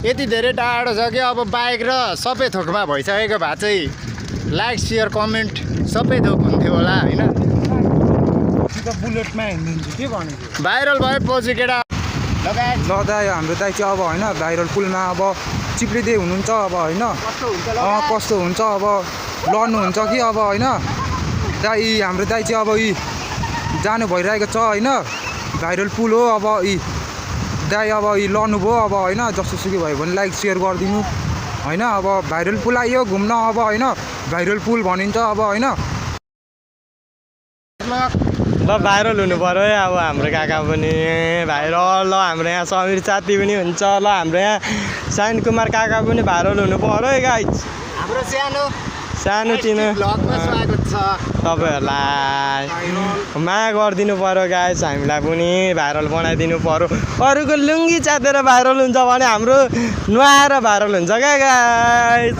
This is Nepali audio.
यति धेरै टाढो छ कि अब बाइक र सबै थोकमा भइसकेको भए चाहिँ लाइक सेयर कमेन्ट सबै थोक हुन्थ्यो होला होइन। बुलेटमा हिँड्नुहुन्छ के भनेको भाइरल भएपछि केटा लगायत ल दाइ हाम्रो दाइ चाहिँ अब होइन भाइरल पुलमा अब चिप्लिँदै हुनुहुन्छ अब होइन कस्तो हुन्छ अब लड्नुहुन्छ कि अब होइन दाइ हाम्रो दाइ चाहिँ अब जानु भइरहेको छ होइन भाइरल पुल हो अब दाइ अब लड्नुभयो अब होइन जस्तोसुकै भयो भने लाइक सेयर गरिदिनु होइन। अब भाइरल पुल आयो घुम्न अब होइन भाइरल पुल भनिन्छ अब होइन। ल भाइरल हुनु पर्यो है अब हाम्रो काका पनि भाइरल। ल हाम्रो यहाँ समीर साथी पनि हुन्छ। ल हाम्रो यहाँ साइन कुमार काका पनि भाइरल हुनु पर्यो है गाइज। हाम्रो सानो तिनो भ्लगमा स्वागत छ तपाईँहरूलाई माया गरिदिनु पर्यो गाइज। हामीलाई पनि भाइरल बनाइदिनु पर्यो। अरूको लुङ्गी च्यातेर भाइरल हुन्छ भने हाम्रो नुहाएर भाइरल हुन्छ क्या गाइज।